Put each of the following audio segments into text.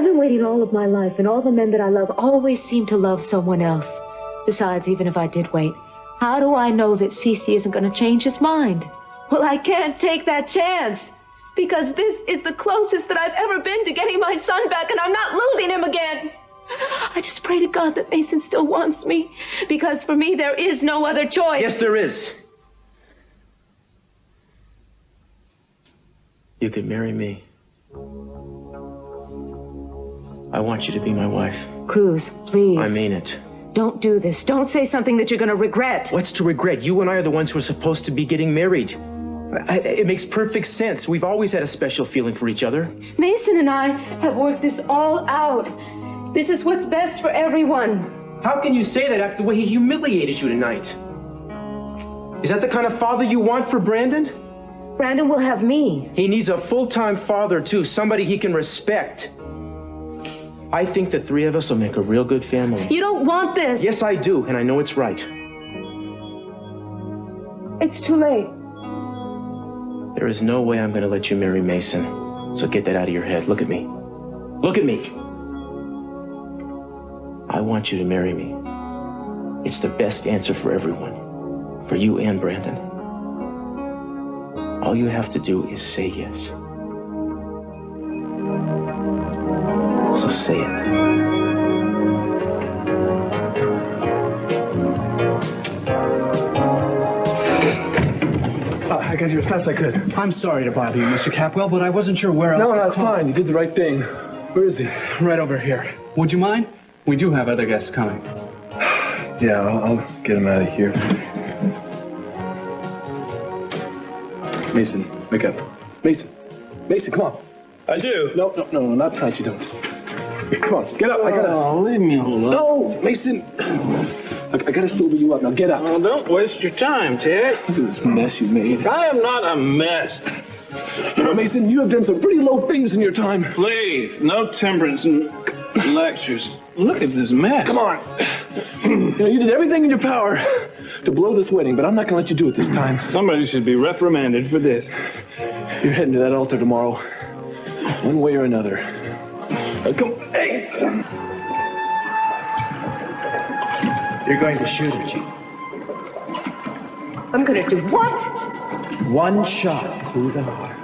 I've been waiting all of my life, and all the men that I love always seem to love someone else. Besides, even if I did wait, how do I know that Cece isn't going to change his mind? Well, I can't take that chance, because this is the closest that I've ever been to getting my son back, and I'm not losing him again. I just pray to God that Mason still wants me, because for me, there is no other choice. Yes, there is. You could marry me. I want you to be my wife. Cruz, please. I mean it. Don't do this. Don't say something that you're going to regret. What's to regret? You and I are the ones who are supposed to be getting married. It makes perfect sense. We've always had a special feeling for each other. Mason and I have worked this all out. This is what's best for everyone. How can you say that after the way he humiliated you tonight? Is that the kind of father you want for Brandon? Brandon will have me. He needs a full-time father, too. Somebody he can respect. I think the three of us will make a real good family. You don't want this. Yes, I do, and I know it's right. It's too late. There is no way I'm going to let you marry Mason. So get that out of your head. Look at me. Look at me. I want you to marry me. It's the best answer for everyone. For you and Brandon. All you have to do is say yes. So say it. I got here as fast as I could. I'm sorry to bother you, Mr. Capwell, but I wasn't sure where else. No, it's fine. You did the right thing. Where is he? Right over here. Would you mind? We do have other guests coming. Yeah, I'll get him out of here. Mason, wake up. Mason, come on. I do. No, not tonight. You don't. Come on, get up. I gotta. Oh, leave me alone. No, Mason. I gotta sober you up. Now get up. Oh, don't waste your time, Ted. Look at this mess you made. I am not a mess. You know, Mason, you have done some pretty low things in your time. Please, no temperance and lectures. Look at this mess. Come on. You know, you did everything in your power to blow this wedding, but I'm not gonna let you do it this time. Somebody should be reprimanded for this. You're heading to that altar tomorrow, one way or another. Come. Hey. You're going to shoot her, Gene. I'm going to do what? One shot through the heart.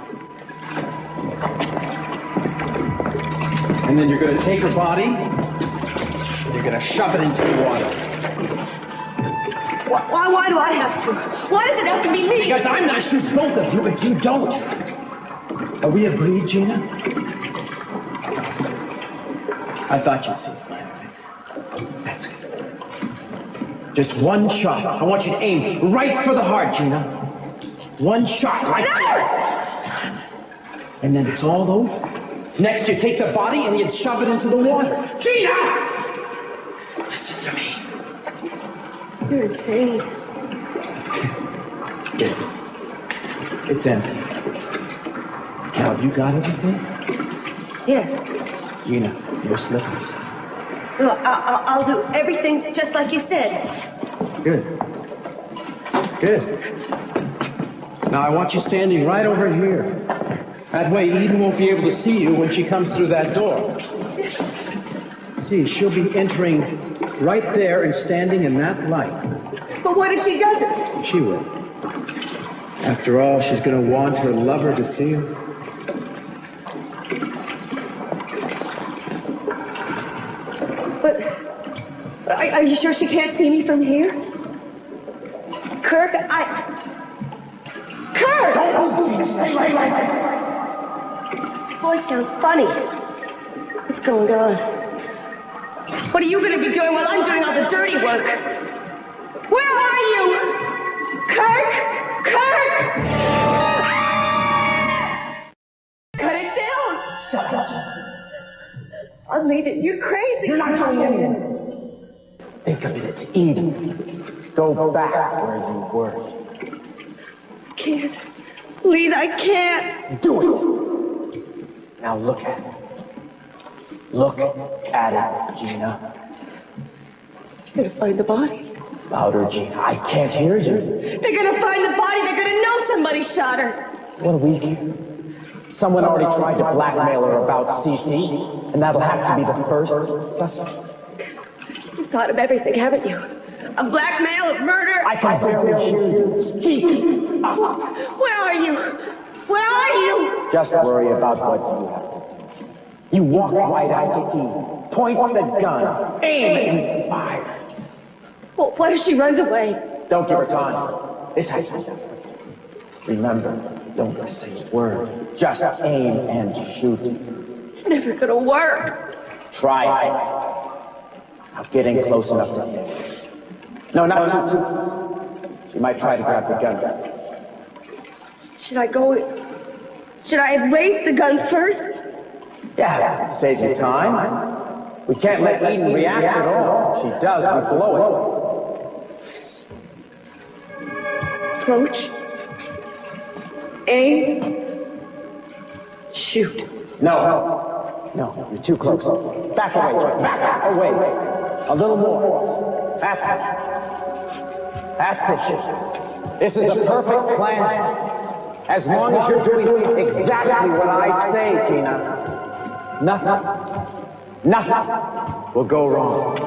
And then you're going to take her body, and you're going to shove it into the water. Why do I have to? Why does it have to be me? Because I'm not shooting both of you, but you don't. Are we agreed, Gina? I thought you'd see it. That's good. Just one shot. I want you to aim right for the heart, Gina. One shot, right there. And then it's all over. Next, you take the body and you shove it into the water. Gina! Listen to me. You're insane. It's empty. Now, have you got everything? Yes. Gina, your slippers. Look, I'll do everything just like you said. Good. Now, I want you standing right over here. That way, Eden won't be able to see you when she comes through that door. See, she'll be entering right there and standing in that light. But what if she doesn't? She will. After all, she's going to want her lover to see her. But are you sure she can't see me from here? Kirk, Kirk! Don't move, stay right. Voice sounds funny. What's going on? What are you going to be doing while I'm doing all the dirty work? Where are you? Kirk! Cut it down! Shut up. I'm leaving. You're crazy. You're not going anywhere. Think of it as Eden. Go back where you were. Can't. Please, I can't. Do it. Now look at it. Look at it, Gina. They're gonna find the body. Louder, Gina. I can't hear you. They're gonna find the body. They're gonna know somebody shot her. What do we do? Someone already tried to blackmail her about Cece, and that'll have to be the first suspect. You've thought of everything, haven't you? A blackmail, a murder. I can barely hear you. Speak! Where are you? Where are you? Just worry about what you have to do. You walk right out to Eve, point the gun, aim, and fire. Well, what if she runs away? Don't give her time. This has to be done. Remember, don't say a word. Just aim and shoot. It's never gonna work. Try it. Now get in close enough to hit. No, not too. She might try to grab the gun. Should I raise the gun first? Yeah, save you time. We can't let Eden react at all. If she does, we blow it. Approach. Aim. Shoot. No, you're too close. Back away, Joy. Back away. A little more. That's it. This is a perfect plan. As long as you're doing exactly what I say, Tina, nothing will go wrong.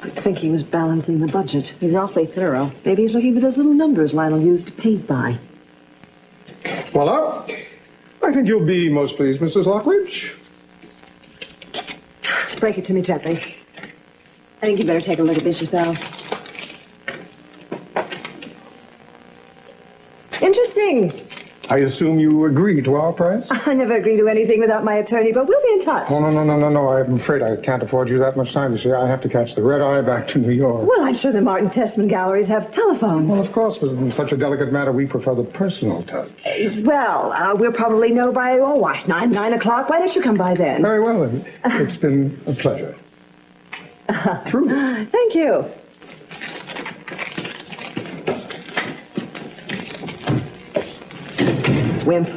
I think he was balancing the budget. He's awfully thorough. Maybe he's looking for those little numbers Lionel used to paint by. Voila. I think you'll be most pleased, Mrs. Lockridge. Break it to me gently. I think you better take a look at this yourself. Interesting. I assume you agree to our price? I never agree to anything without my attorney, but we'll be in touch. Oh, no. I'm afraid I can't afford you that much time. You see, I have to catch the red eye back to New York. Well, I'm sure the Martin Testman galleries have telephones. Well, of course, but in such a delicate matter, we prefer the personal touch. We'll probably know by, 9 o'clock. Why don't you come by then? Very well, then. It's been a pleasure. True. Thank you. Wimp.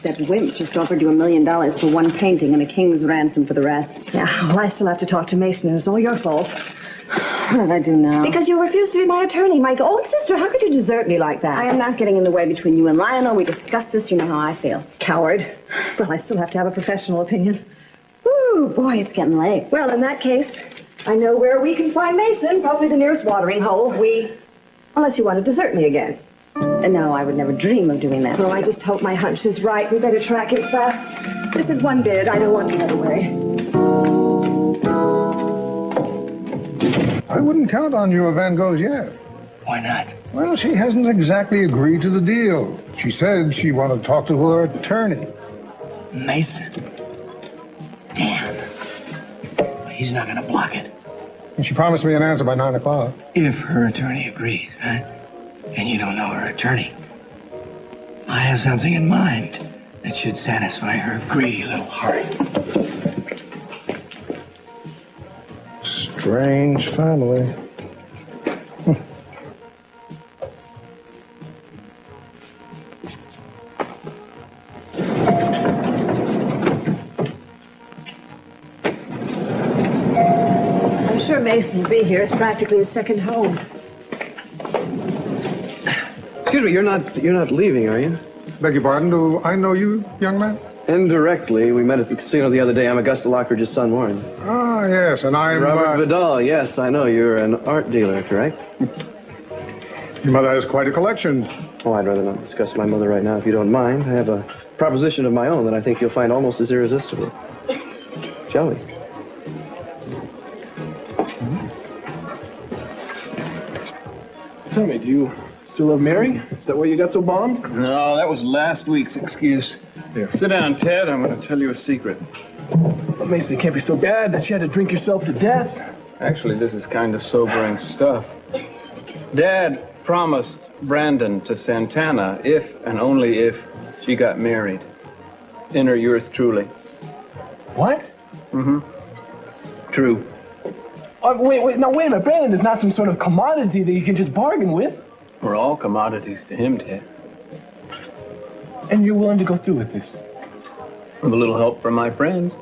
That wimp just offered you $1 million for one painting and a king's ransom for the rest. Yeah, well, I still have to talk to Mason, and it's all your fault. What did I do now? Because you refused to be my attorney, my own sister. How could you desert me like that? I am not getting in the way between you and Lionel. We discussed this. You know how I feel. Coward. Well, I still have to have a professional opinion. Ooh, boy, it's getting late. Well, in that case, I know where we can find Mason. Probably the nearest watering hole. Unless you want to desert me again. No, I would never dream of doing that. Well, I just hope my hunch is right. We better track him fast. This is one bid. I don't want to get away. I wouldn't count on you, Van Gogh's yet. Why not? Well, she hasn't exactly agreed to the deal. She said she wanted to talk to her attorney. Mason. Damn. He's not gonna block it. And she promised me an answer by 9 o'clock. If her attorney agrees, huh? And you don't know her attorney. I have something in mind that should satisfy her greedy little heart. Strange family. I'm sure Mason will be here. It's practically his second home. Excuse me, you're not leaving, are you? Beg your pardon, do I know you, young man? Indirectly. We met at the casino the other day. I'm Augusta Lockridge's son, Warren. Ah, yes, and I'm... Robert Vidal, yes, I know. You're an art dealer, correct? Your mother has quite a collection. Oh, I'd rather not discuss my mother right now, if you don't mind. I have a proposition of my own that I think you'll find almost as irresistible. Shall we? Tell me, do you still love Mary? Is that why you got so bombed? No, that was last week's excuse. Here. Sit down, Ted. I'm going to tell you a secret. But Mason, it can't be so bad that you had to drink yourself to death. Actually, this is kind of sobering stuff. Dad promised Brandon to Santana if and only if she got married. Enter yours truly. What? Mm-hmm. True. Wait a minute. Brandon is not some sort of commodity that you can just bargain with. We're all commodities to him, Ted. And you're willing to go through with this? With a little help from my friends.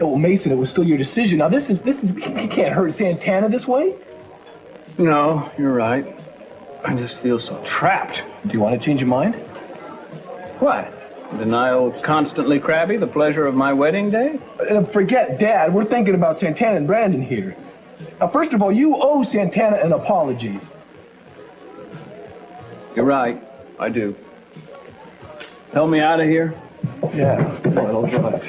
Oh, Mason, it was still your decision. Now, this is, you can't hurt Santana this way. No, you're right. I just feel so trapped. Do you want to change your mind? What? Denial constantly crabby, the pleasure of my wedding day? Forget Dad. We're thinking about Santana and Brandon here. Now, first of all, you owe Santana an apology. You're right. I do. Help me out of here? Yeah, I'll drive.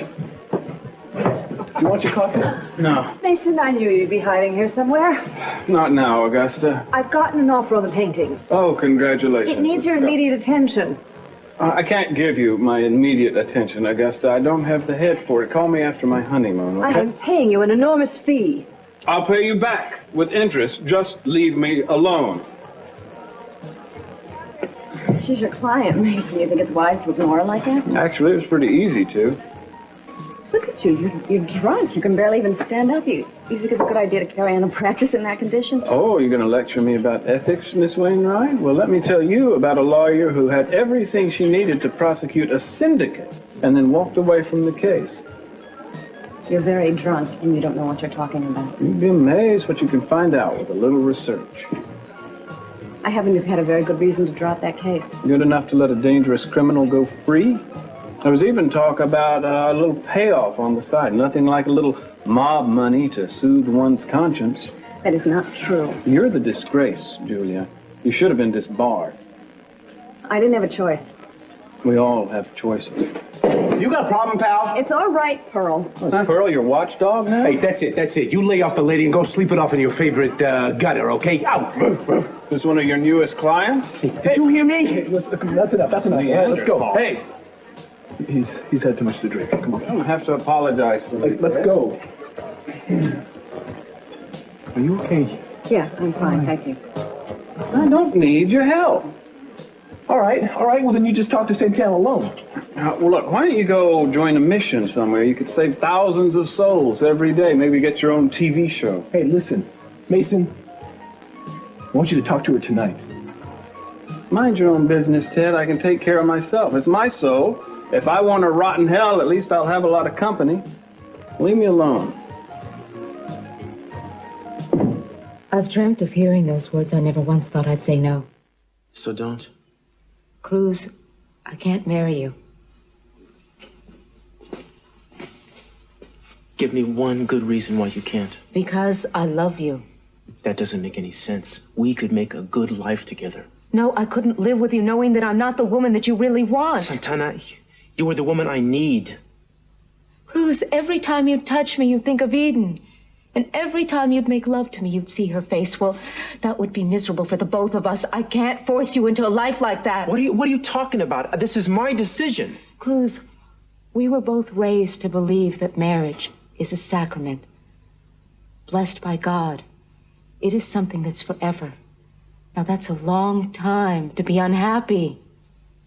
Do you want your coffee? No. Mason, I knew you'd be hiding here somewhere. Not now, Augusta. I've gotten an offer on the paintings. Oh, congratulations. It needs your immediate attention. I can't give you my immediate attention, Augusta. I don't have the head for it. Call me after my honeymoon, okay? I am paying you an enormous fee. I'll pay you back with interest. Just leave me alone. She's your client, Mason. You think it's wise to ignore her like that? Actually, it was pretty easy to. Look at you. You're drunk. You can barely even stand up. You think it's a good idea to carry on a practice in that condition? Oh, you're going to lecture me about ethics, Miss Wainwright? Well, let me tell you about a lawyer who had everything she needed to prosecute a syndicate and then walked away from the case. You're very drunk, and you don't know what you're talking about. You'd be amazed what you can find out with a little research. I haven't had a very good reason to drop that case. Good enough to let a dangerous criminal go free? There was even talk about a little payoff on the side. Nothing like a little mob money to soothe one's conscience. That is not true. You're the disgrace, Julia. You should have been disbarred. I didn't have a choice. We all have choices. You got a problem, pal? It's all right, Pearl. Is Pearl your watchdog now? Hey, that's it. You lay off the lady and go sleep it off in your favorite gutter, okay? Out! This one of your newest clients? Hey, did you hear me? Hey, that's enough. Let's go. Hey! He's had too much to drink. Come on. I don't have to apologize for it. Let's go. Are you okay? Yeah, I'm fine, thank you. I don't need your help. All right. Well, then you just talk to Santana alone. Well, look, why don't you go join a mission somewhere? You could save thousands of souls every day. Maybe get your own TV show. Hey, listen. Mason, I want you to talk to her tonight. Mind your own business, Ted. I can take care of myself. It's my soul. If I want to rot in hell, at least I'll have a lot of company. Leave me alone. I've dreamt of hearing those words. I never once thought I'd say no. So don't. Cruz, I can't marry you. Give me one good reason why you can't. Because I love you. That doesn't make any sense. We could make a good life together. No, I couldn't live with you knowing that I'm not the woman that you really want. Santana, you are the woman I need. Cruz, every time you'd touch me, you'd think of Eden. And every time you'd make love to me, you'd see her face. Well, that would be miserable for the both of us. I can't force you into a life like that. What are you talking about? This is my decision. Cruz, we were both raised to believe that marriage is a sacrament, blessed by God. It is something that's forever. Now, that's a long time to be unhappy.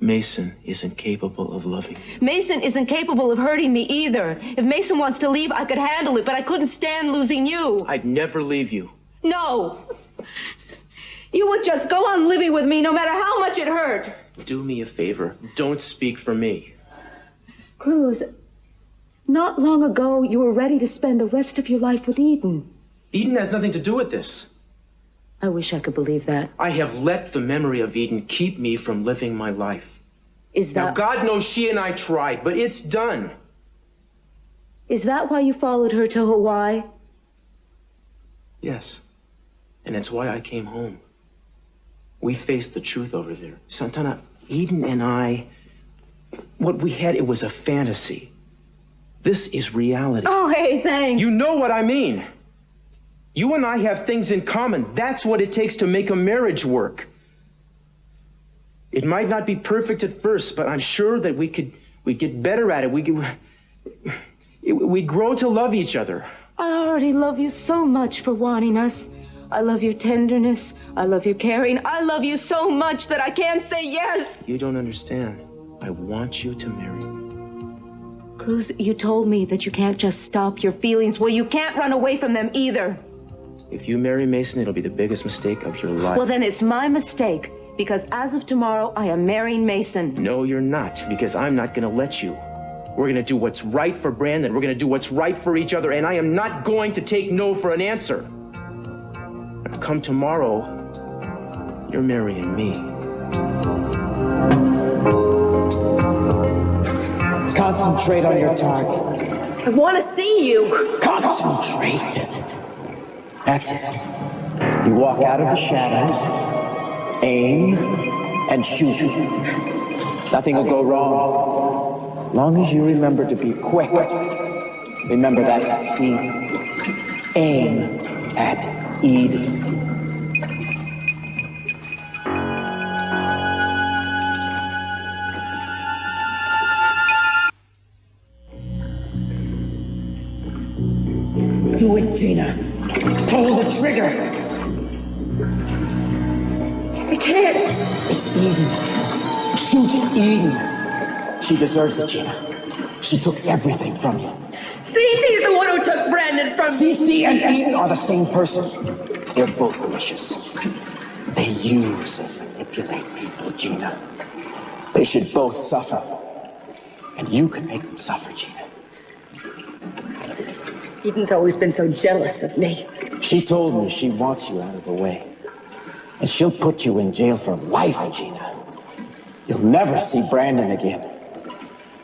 Mason isn't capable of loving you. Mason isn't capable of hurting me either. If Mason wants to leave, I could handle it, but I couldn't stand losing you. I'd never leave you. No. You would just go on living with me no matter how much it hurt. Do me a favor. Don't speak for me. Cruz, not long ago, you were ready to spend the rest of your life with Eden. Eden has nothing to do with this. I wish I could believe that. I have let the memory of Eden keep me from living my life. Is that... Now, God knows she and I tried, but it's done. Is that why you followed her to Hawaii? Yes. And it's why I came home. We faced the truth over there. Santana, Eden and I, what we had, it was a fantasy. This is reality. Oh, hey, thanks. You know what I mean. You and I have things in common. That's what it takes to make a marriage work. It might not be perfect at first, but I'm sure that we'd get better at it. We'd grow to love each other. I already love you so much for wanting us. I love your tenderness. I love your caring. I love you so much that I can't say yes. You don't understand. I want you to marry me. Cruz, you told me that you can't just stop your feelings. Well, you can't run away from them either. If you marry Mason, it'll be the biggest mistake of your life. Well, then it's my mistake, because as of tomorrow, I am marrying Mason. No, you're not, because I'm not going to let you. We're going to do what's right for Brandon. We're going to do what's right for each other, and I am not going to take no for an answer. Come tomorrow, you're marrying me. Concentrate on your target. I want to see you. Concentrate. That's it. You walk out of the shadows, aim, and shoot. Nothing will go wrong. As long as you remember to be quick. Remember that's the aim at Eden. Do it, Gina. Pull the trigger. I can't. It's Eden. Shoot Eden. She deserves it, Gina. She took everything from you. Cece's the one who took Brandon from me. Cece and Eden are the same person. They're both malicious. They use and manipulate people, Gina. They should both suffer. And you can make them suffer, Gina. Eden's always been so jealous of me. She told me she wants you out of the way. And she'll put you in jail for life, Gina. You'll never see Brandon again.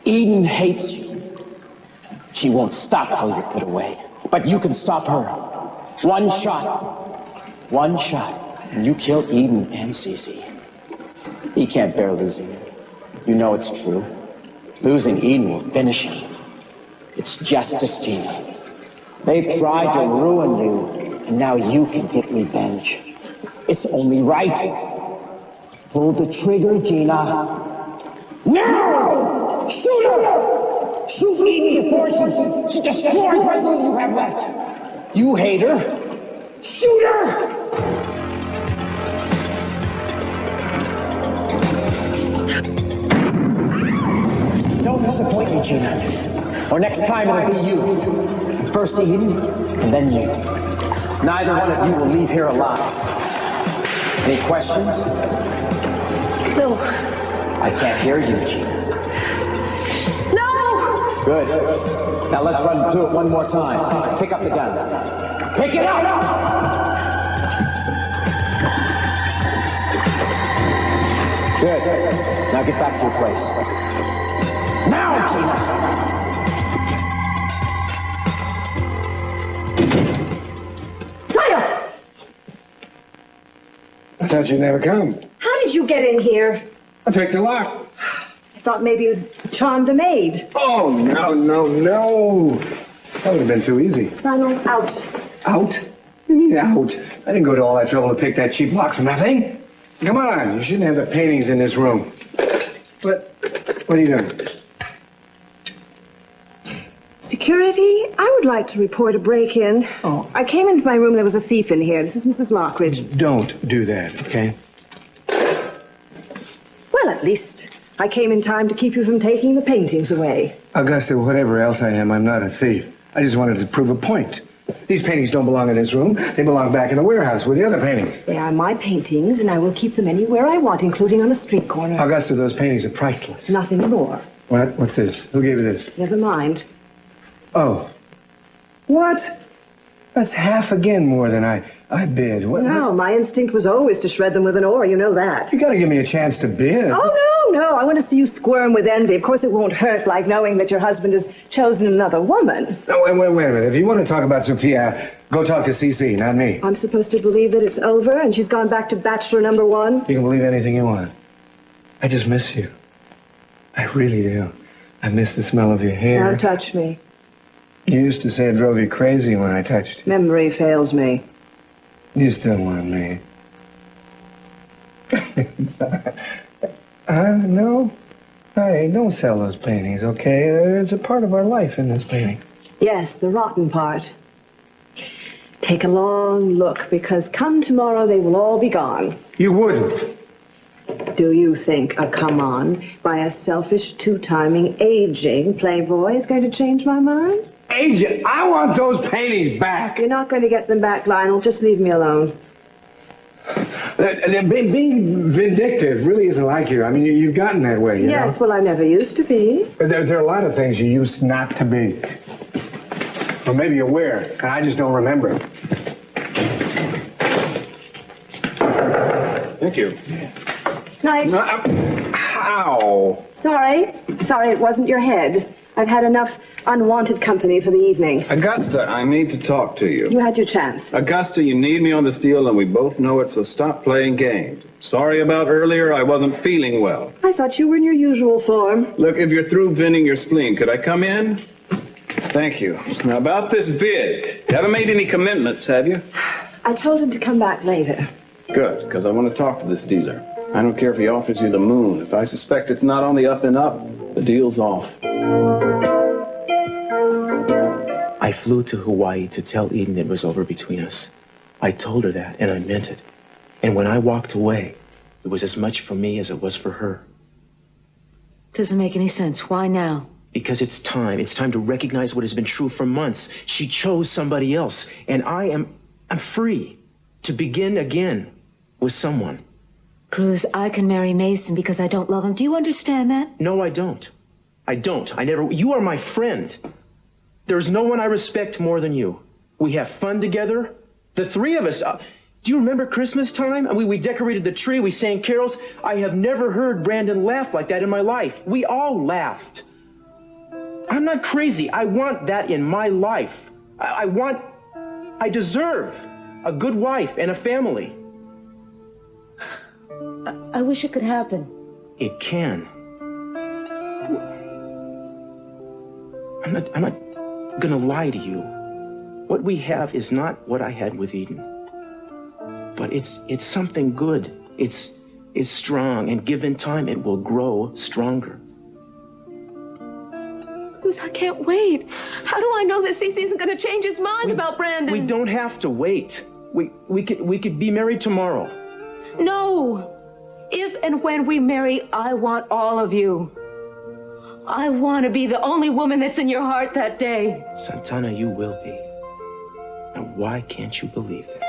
Eden hates you. She won't stop till you're put away. But you can stop her. One shot, and you kill Eden and Cece. He can't bear losing you. You know it's true. Losing Eden will finish him. It's justice, Gina. They've tried to ruin you, and now you can get revenge. It's only right. Pull the trigger, Gina. Now! Shoot her! Shoot Eden before she destroys what little you have left. You hate her. Shoot her! Don't disappoint me, Gina. Or next time it'll be you. First Eden, and then you. Neither one of you will leave here alive. Any questions? No. I can't hear you, Gina. No! Good. Now let's run through it one more time. Pick up the gun. Pick it up! Good. Now get back to your place. Now, Gina! I thought you'd never come. How did you get in here? I picked a lock. I thought maybe you'd charmed the maid. Oh, no. That would have been too easy. Lionel, out. Out? What do you mean out? I didn't go to all that trouble to pick that cheap lock for nothing. Come on, you shouldn't have the paintings in this room. What are you doing? Security, I would like to report a break-in. Oh. I came into my room, there was a thief in here. This is Mrs. Lockridge. Don't do that, okay? Well, at least I came in time to keep you from taking the paintings away. Augusta, whatever else I am, I'm not a thief. I just wanted to prove a point. These paintings don't belong in this room. They belong back in the warehouse with the other paintings. They are my paintings, and I will keep them anywhere I want, including on a street corner. Augusta, those paintings are priceless. Nothing more. What? What's this? Who gave you this? Never mind. Oh. What? That's half again more than I bid. What? No, my instinct was always to shred them with an oar. You know that. You gotta give me a chance to bid. Oh, no. I want to see you squirm with envy. Of course, it won't hurt like knowing that your husband has chosen another woman. No, wait a minute. If you want to talk about Sophia, go talk to Cece, not me. I'm supposed to believe that it's over and she's gone back to bachelor number one? You can believe anything you want. I just miss you. I really do. I miss the smell of your hair. Don't touch me. You used to say it drove you crazy when I touched you. Memory fails me. You still want me. No? Hey, don't sell those paintings, okay? It's a part of our life in this painting. Yes, the rotten part. Take a long look, because come tomorrow they will all be gone. You wouldn't. Do you think a come-on by a selfish, two-timing, aging playboy is going to change my mind? Agent, I want those paintings back. You're not going to get them back, Lionel. Just leave me alone. Being vindictive really isn't like you. I mean, you've gotten that way, you Yes, know? well, I never used to be. There are a lot of things you used not to be. Or maybe you were, and I just don't remember. Thank you. Night. How? Sorry, it wasn't your head. I've had enough unwanted company for the evening. Augusta, I need to talk to you. You had your chance. Augusta, you need me on this deal, and we both know it, so stop playing games. Sorry about earlier, I wasn't feeling well. I thought you were in your usual form. Look, if you're through venting your spleen, could I come in? Thank you. Now, about this bid, you haven't made any commitments, have you? I told him to come back later. Good, because I want to talk to this dealer. I don't care if he offers you the moon. If I suspect it's not on the up and up, the deal's off. I flew to Hawaii to tell Eden it was over between us. I told her that, and I meant it. And when I walked away, it was as much for me as it was for her. Doesn't make any sense. Why now? Because it's time. It's time to recognize what has been true for months. She chose somebody else, and I'm free to begin again with someone. Cruz, I can marry Mason because I don't love him. Do you understand that? No, I don't. You are my friend. There's no one I respect more than you. We have fun together. The three of us. Do you remember Christmas time? We decorated the tree. We sang carols. I have never heard Brandon laugh like that in my life. We all laughed. I'm not crazy. I want that in my life. I deserve a good wife and a family. I wish it could happen. It can. I'm not gonna lie to you. What we have is not what I had with Eden. But it's something good. It's strong, and given time, it will grow stronger. Cruz, I can't wait. How do I know that Cece isn't gonna change his mind about Brandon? We don't have to wait. We could be married tomorrow. No. If and when we marry, I want all of you. I want to be the only woman that's in your heart that day. Santana, you will be. Now, why can't you believe it?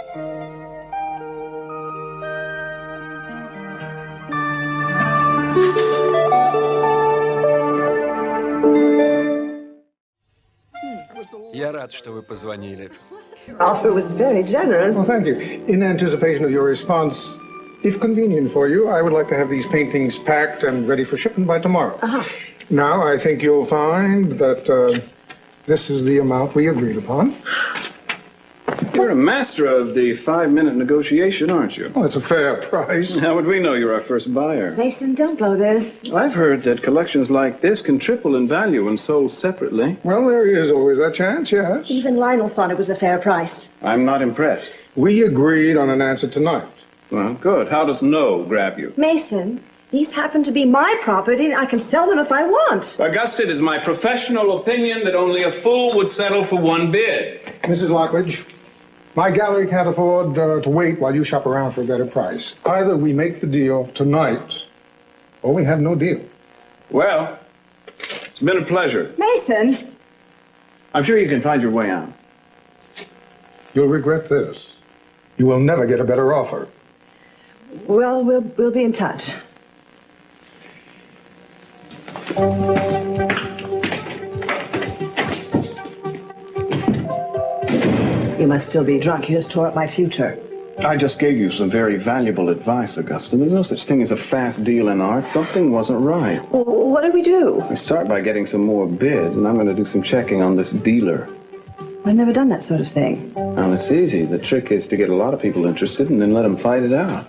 Я рад, что вы позвонили. Arthur was very generous. Well, thank you. In anticipation of your response, if convenient for you, I would like to have these paintings packed and ready for shipment by tomorrow. Now, I think you'll find that this is the amount we agreed upon. You're a master of the 5-minute negotiation, aren't you? Oh, it's a fair price. How would we know you're our first buyer? Mason, don't blow this. I've heard that collections like this can triple in value when sold separately. Well, there is always that chance, yes. Even Lionel thought it was a fair price. I'm not impressed. We agreed on an answer tonight. Well, good. How does no grab you? Mason, these happen to be my property, and I can sell them if I want. Augusta, it is my professional opinion that only a fool would settle for one bid. Mrs. Lockridge, my gallery can't afford to wait while you shop around for a better price. Either we make the deal tonight, or we have no deal. Well, it's been a pleasure. Mason! I'm sure you can find your way out. You'll regret this. You will never get a better offer. Well, we'll be in touch. You must still be drunk. You just tore up my future. I just gave you some very valuable advice, Augusta. There's no such thing as a fast deal in art. Something wasn't right. Well, what do we do? We start by getting some more bids, and I'm going to do some checking on this dealer. I've never done that sort of thing. Well, it's easy. The trick is to get a lot of people interested and then let them fight it out.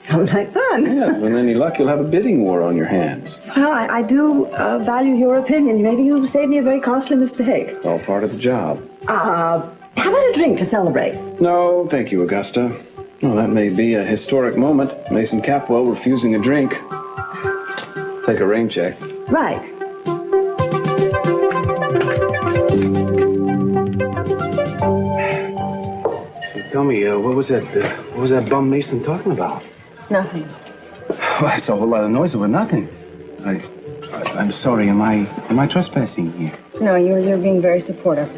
Sounds like fun. Yeah, with any luck, you'll have a bidding war on your hands. Well, I do value your opinion. Maybe you saved me a very costly mistake. It's all part of the job. How about a drink to celebrate? No, thank you, Augusta. Well, that may be a historic moment. Mason Capwell refusing a drink. Take a rain check. Right. So tell me, what was that bum Mason talking about? Nothing. Well, it's a whole lot of noise over nothing. I'm sorry. Am I trespassing here? No, you're being very supportive.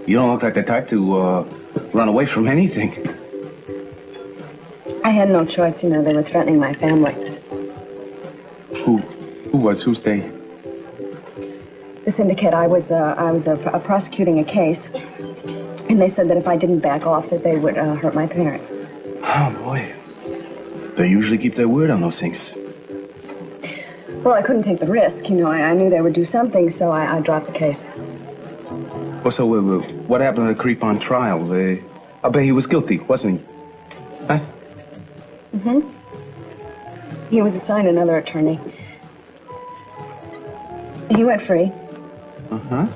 You don't look like the type to run away from anything. I had no choice, you know. They were threatening my family. Who's they? The syndicate, I was prosecuting a case, and they said that if I didn't back off, that they would hurt my parents. Oh, boy. They usually keep their word on those things. Well, I couldn't take the risk, you know. I knew they would do something, so I dropped the case. Well, so what happened to the creep on trial? I bet he was guilty, wasn't he? Huh? Mm-hmm. He was assigned another attorney. He went free. Uh-huh.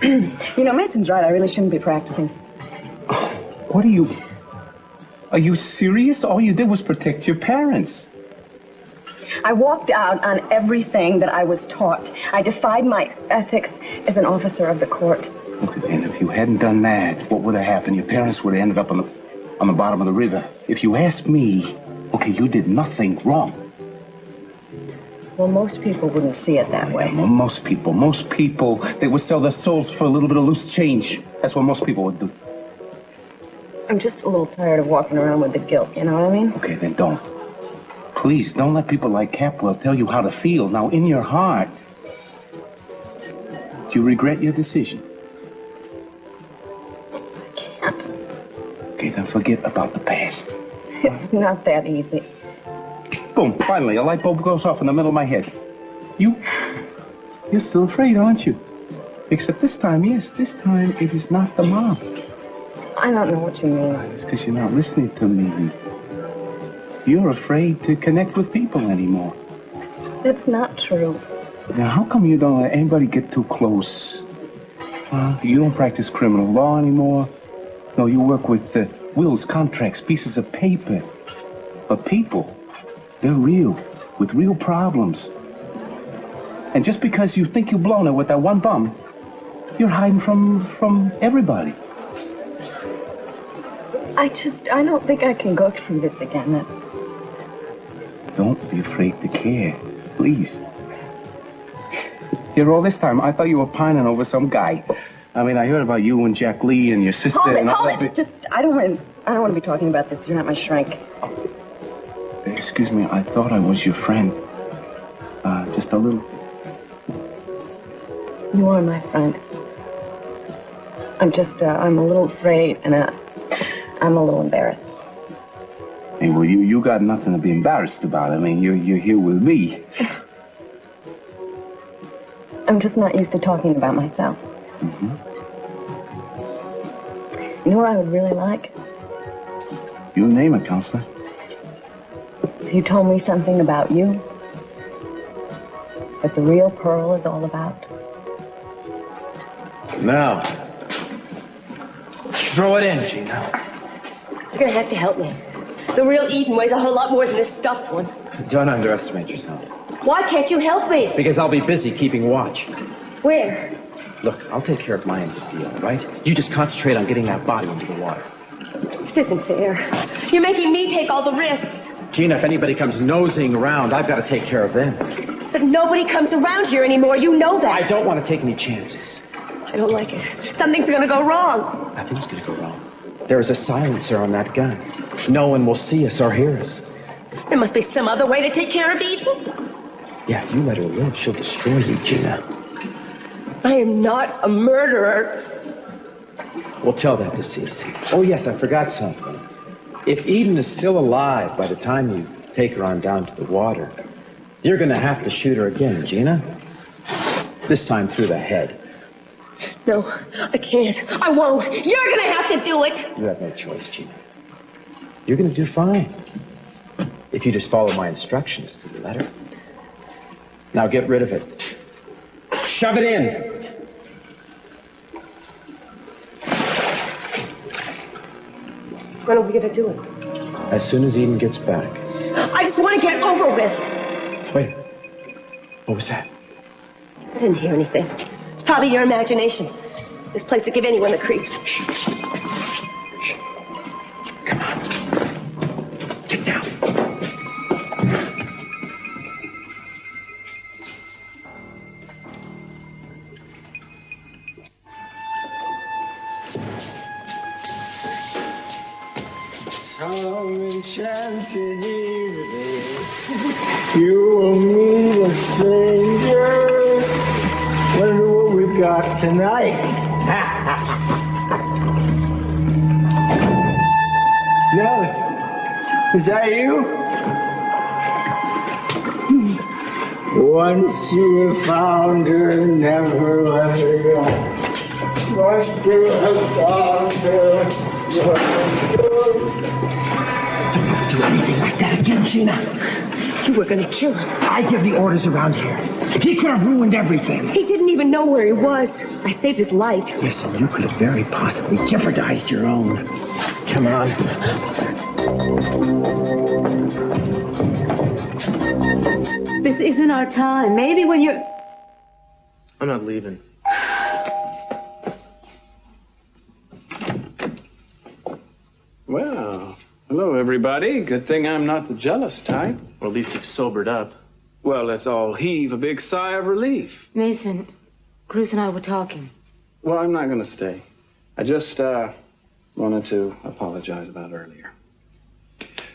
You know, Mason's right. I really shouldn't be practicing. What are you... Are you serious? All you did was protect your parents. I walked out on everything that I was taught. I defied my ethics as an officer of the court. Look, and if you hadn't done that, what would have happened? Your parents would have ended up on the bottom of the river. If you ask me, okay, you did nothing wrong. Well, most people wouldn't see it that way. Well, most people, they would sell their souls for a little bit of loose change. That's what most people would do. I'm just a little tired of walking around with the guilt, you know what I mean? Okay, then don't. Please, don't let people like Capwell tell you how to feel. Now, in your heart, do you regret your decision? I can't. Okay, then forget about the past. It's not that easy. Boom, finally, a light bulb goes off in the middle of my head. You're still afraid, aren't you? Except this time, yes, this time it is not the mob. I don't know what you mean. It's because you're not listening to me. You're afraid to connect with people anymore. That's not true. Now, how come you don't let anybody get too close? You don't practice criminal law anymore. No, you work with wills, contracts, pieces of paper. But people, they're real, with real problems. And just because you think you've blown it with that one bum, you're hiding from everybody. I don't think I can go through this again. Don't be afraid to care, please. Here, all this time, I thought you were pining over some guy. I mean, I heard about you and Jack Lee and your sister and all that. Just, I don't want to be talking about this. You're not my shrink. Excuse me, I thought I was your friend. Just a little. You are my friend. I'm a little afraid and I'm a little embarrassed. Hey, well, you got nothing to be embarrassed about. I mean, you're here with me. I'm just not used to talking about myself. Mm-hmm. You know what I would really like? You name it, Counselor. If you told me something about you, that the real Pearl is all about. Now, throw it in, Gina. You're gonna have to help me. The real Eden weighs a whole lot more than this stuffed one. Don't underestimate yourself. Why can't you help me? Because I'll be busy keeping watch. Where? Look, I'll take care of my end of the deal, all right? You just concentrate on getting that body into the water. This isn't fair. You're making me take all the risks. Gina, if anybody comes nosing around, I've got to take care of them. But nobody comes around here anymore. You know that. I don't want to take any chances. I don't like it. Something's gonna go wrong. Nothing's gonna go wrong. There is a silencer on that gun. No one will see us or hear us. There must be some other way to take care of Eden. Yeah, if you let her live, she'll destroy you, Gina. I am not a murderer. We'll tell that to Cece. Oh, yes, I forgot something. If Eden is still alive by the time you take her on down to the water, you're gonna have to shoot her again, Gina. This time through the head. No, I can't. I won't. You're gonna have to do it. You have no choice, Gina. You're gonna do fine. If you just follow my instructions to the letter. Now get rid of it. Shove it in. When are we gonna do it? As soon as Eden gets back. I just want to get over with. Wait. What was that? I didn't hear anything. It's probably your imagination. This place would give anyone the creeps. Come on. Get down. Some enchanted evening, you and me, a stranger. Wonder what we've got tonight. Nellie, is that you? Once you have found her, never let her go. Once you have found her, never let her go. Don't do anything like that again, Gina. You were gonna kill him. I give the orders around here. He could have ruined everything. He didn't even know where he was. I saved his life. Listen, you could have very possibly jeopardized your own. Come on. This isn't our time. Maybe when you're... I'm not leaving. Well, hello, everybody. Good thing I'm not the jealous type. Or at least you've sobered up. Well, let's all heave a big sigh of relief. Mason, Cruz and I were talking. Well, I'm not going to stay. I just wanted to apologize about earlier.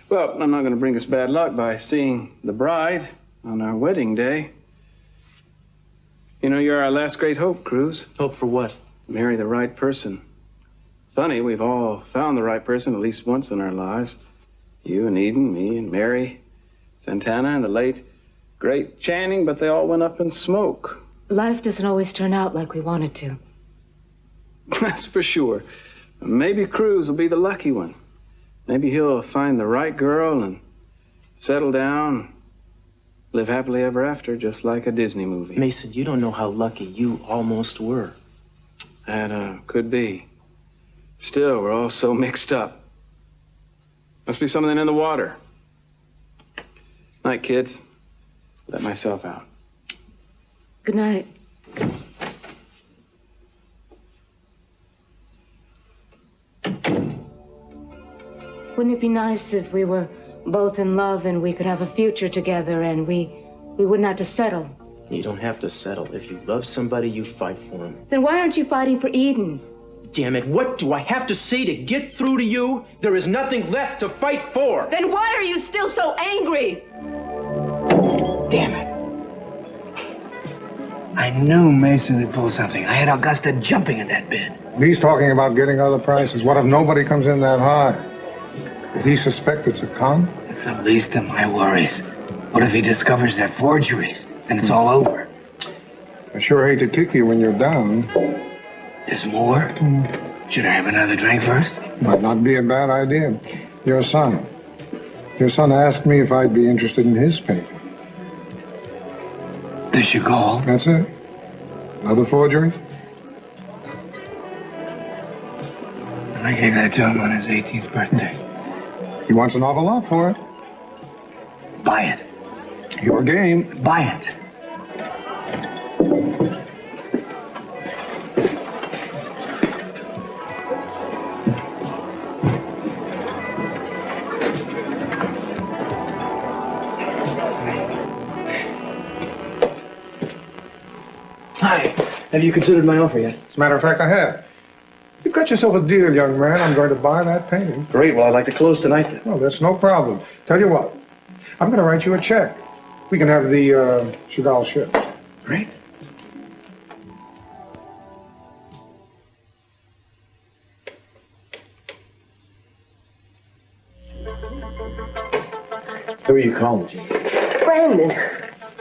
Well, I'm not going to bring us bad luck by seeing the bride on our wedding day. You know, you're our last great hope, Cruz. Hope for what? Marry the right person. It's funny, we've all found the right person at least once in our lives. You and Eden, me and Mary, Santana and the late, great Channing, but they all went up in smoke. Life doesn't always turn out like we want it to. That's for sure. Maybe Cruz will be the lucky one. Maybe he'll find the right girl and settle down, live happily ever after, just like a Disney movie. Mason, you don't know how lucky you almost were. That could be. Still, we're all so mixed up. Must be something in the water. Night, kids. Let myself out. Good night. Wouldn't it be nice if we were both in love and we could have a future together and we wouldn't have to settle? You don't have to settle. If you love somebody, you fight for them. Then why aren't you fighting for Eden? Damn it, what do I have to say to get through to you? There is nothing left to fight for. Then why are you still so angry? Damn it. I knew Mason would pull something. I had Augusta jumping in that bid. He's talking about getting other prices. What if nobody comes in that high? Did he suspect it's a con? It's the least of my worries. What if he discovers they're forgeries? Then it's all over. I sure hate to kick you when you're down. There's more? Should I have another drink first? Might not be a bad idea. Your son. Your son asked me if I'd be interested in his painting. This your call? That's it. Another forgery? I gave that to him on his 18th birthday. He wants an awful lot for it. Buy it. Your game. Buy it. Hi. Have you considered my offer yet? As a matter of fact, I have. You've got yourself a deal, young man. I'm going to buy that painting. Great. Well, I'd like to close tonight then. Well, that's no problem. Tell you what, I'm going to write you a check. We can have the Chagall shipped. Great. Who are you calling, Gene? Brandon.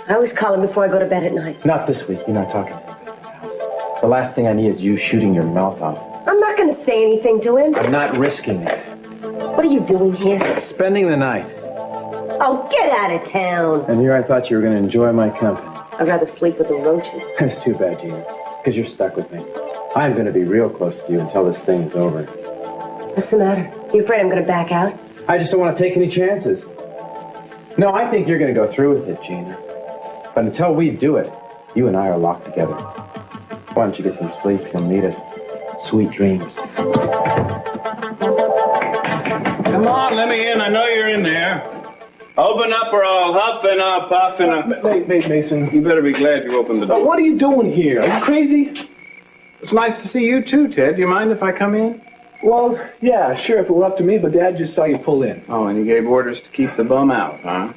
I always call him before I go to bed at night. Not this week. You're not talking to anybody in the house. The last thing I need is you shooting your mouth off. I'm not going to say anything to him. I'm not risking it. What are you doing here? Spending the night. Oh, get out of town. And here I thought you were going to enjoy my company. I'd rather sleep with the roaches. It's too bad, Gina, because you're stuck with me. I'm going to be real close to you until this thing is over. What's the matter? You afraid I'm going to back out? I just don't want to take any chances. No, I think you're going to go through with it, Gina. But until we do it, you and I are locked together. Why don't you get some sleep? You'll need it. Sweet dreams. Come on, let me in. I know you're in there. Open up or I'll huff and I'll puff and I'll... Mason. You better be glad you opened the door. What are you doing here? Are you crazy? It's nice to see you too, Ted. Do you mind if I come in? Well, yeah, sure, if it were up to me, but Dad just saw you pull in. Oh, and you gave orders to keep the bum out, huh?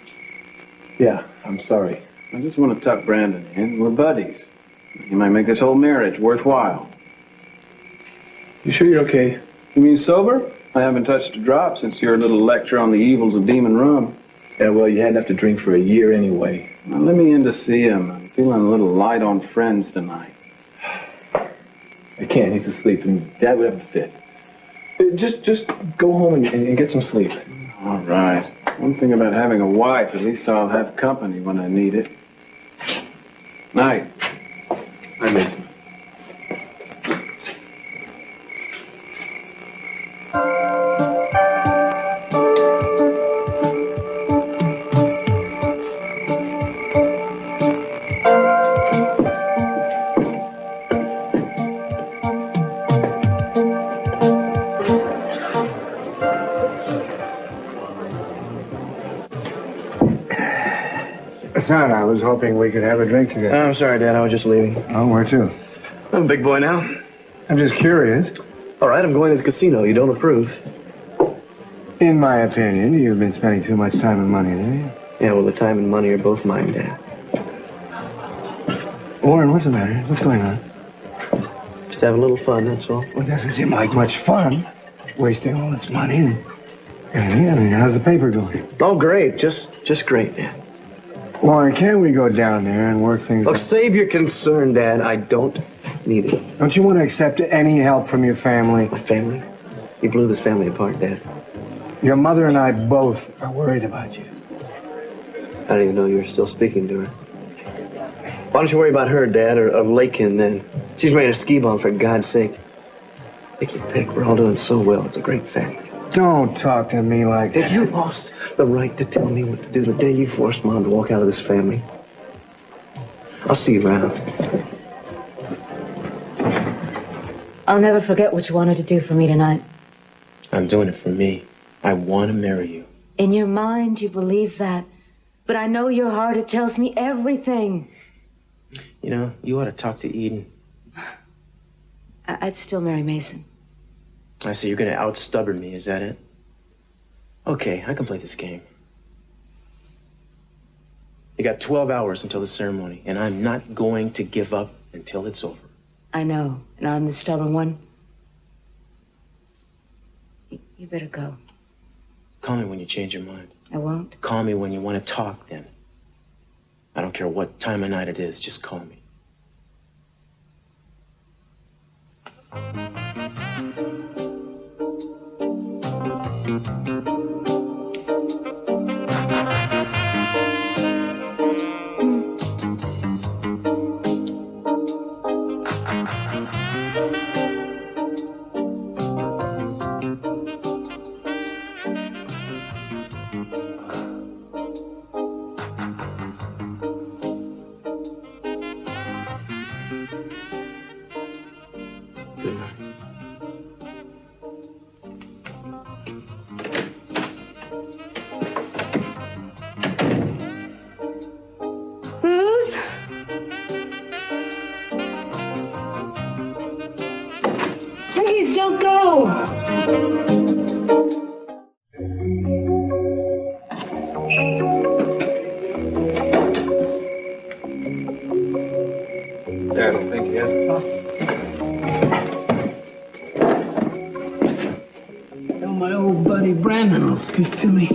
Yeah, I'm sorry. I just want to tuck Brandon in. We're buddies. He might make this whole marriage worthwhile. You sure you're okay? You mean sober? I haven't touched a drop since your little lecture on the evils of demon rum. Yeah, well, you had enough to drink for a year anyway. Now, let me in to see him. I'm feeling a little light on friends tonight. I can't. He's asleep, and Dad would have a fit. Just go home and get some sleep. All right. One thing about having a wife, at least I'll have company when I need it. Night. I miss him. Son, I was hoping we could have a drink together. I'm sorry, Dad. I was just leaving. Oh, where to? I'm a big boy now. I'm just curious. All right, I'm going to the casino. You don't approve? In my opinion, you've been spending too much time and money there. Yeah, well, the time and money are both mine, Dad. Warren, what's the matter? What's going on? Just have a little fun, that's all. Well, it doesn't seem like much fun. Wasting all this money and everything. I mean, how's the paper going? Oh, great. Just great, Dad. Warren, can't we go down there and work things Look, out? save your concern, Dad. I don't need it. Don't you want to accept any help from your family? My family? You blew this family apart, Dad. Your mother and I both are worried about you. I didn't even know you were still speaking to her. Why don't you worry about her, Dad, or Lakin then? She's made a ski bomb, for God's sake. Nicky Pick, we're all doing so well. It's a great family. Don't talk to me like that. You lost the right to tell me what to do the day you forced Mom to walk out of this family. I'll see you around. I'll never forget what you wanted to do for me tonight. I'm doing it for me. I want to marry you. In your mind, you believe that. But I know your heart, it tells me everything. You know, you ought to talk to Eden. I'd still marry Mason. I see you're going to out-stubborn me, is that it? Okay, I can play this game. You got 12 hours until the ceremony, and I'm not going to give up until it's over. I know, and I'm the stubborn one. You better go. Call me when you change your mind. I won't. Call me when you want to talk, then. I don't care what time of night it is, just call me. Good night. Cruz? Please don't go. I don't think he has a Tell my old buddy Brandon will speak to me.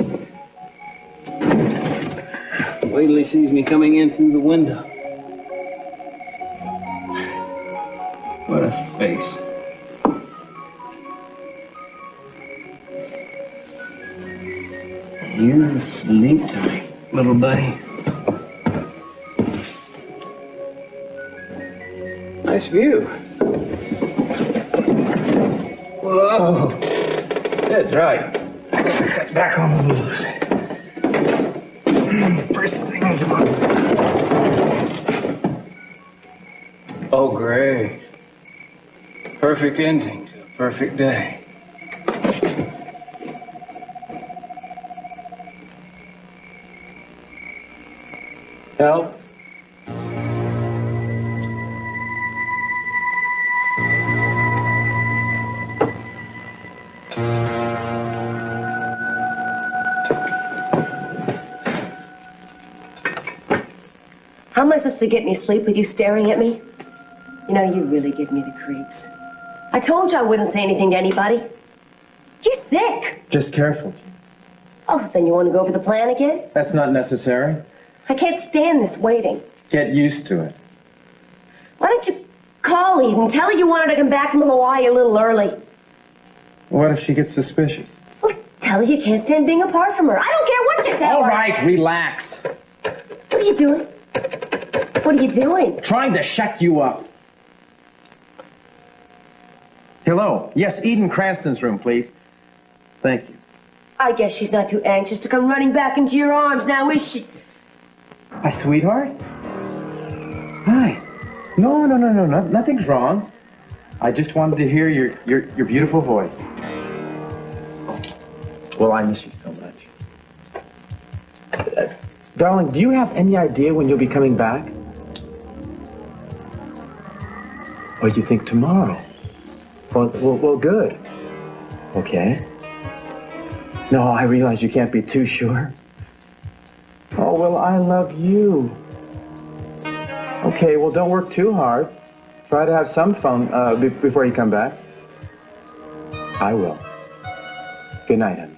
Wait till he sees me coming in through the window. What a face. You sleep tonight, little buddy. Nice view. Whoa. That's right. Get back on the blues. First thing tomorrow. Oh, great. Perfect ending to a perfect day. Help? am I supposed to get any sleep with you staring at me? You know, you really give me the creeps. I told you I wouldn't say anything to anybody. You're sick. Just careful. Oh, then you want to go over the plan again? That's not necessary. I can't stand this waiting. Get used to it. Why don't you call Eden? Tell her you wanted to come back from Hawaii a little early. What if she gets suspicious? Well, tell her you can't stand being apart from her. I don't care what you tell All her. right, relax. What are you doing? What are you doing? Trying to shut you up. Hello. Yes, Eden Cranston's room, please. Thank you. I guess she's not too anxious to come running back into your arms now, is she? Hi, sweetheart. Hi. No, nothing's wrong. I just wanted to hear your beautiful voice. Well, I miss you so much. Darling, do you have any idea when you'll be coming back? Or you think tomorrow? Well, good. Okay. No, I realize you can't be too sure. Oh, well, I love you. Okay, well, don't work too hard. Try to have some fun before you come back. I will. Good night, honey.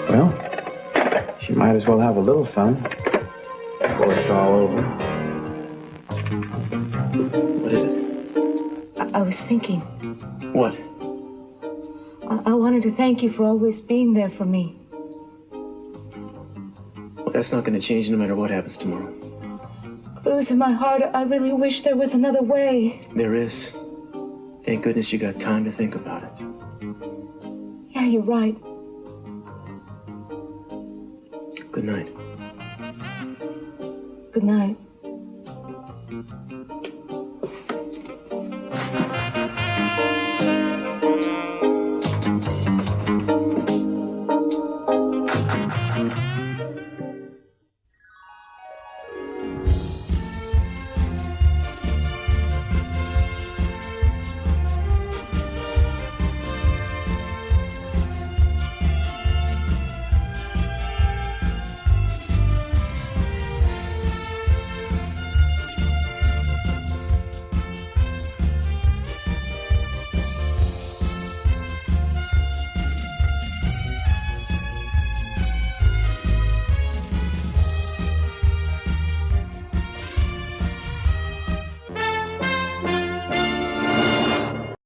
Well, she might as well have a little fun before it's all over. What is it? I was thinking. What? I wanted to thank you for always being there for me. Well, that's not going to change no matter what happens tomorrow. But it was in my heart. I really wish there was another way. There is. Thank goodness you got time to think about it. Yeah, you're right. Good night. Good night.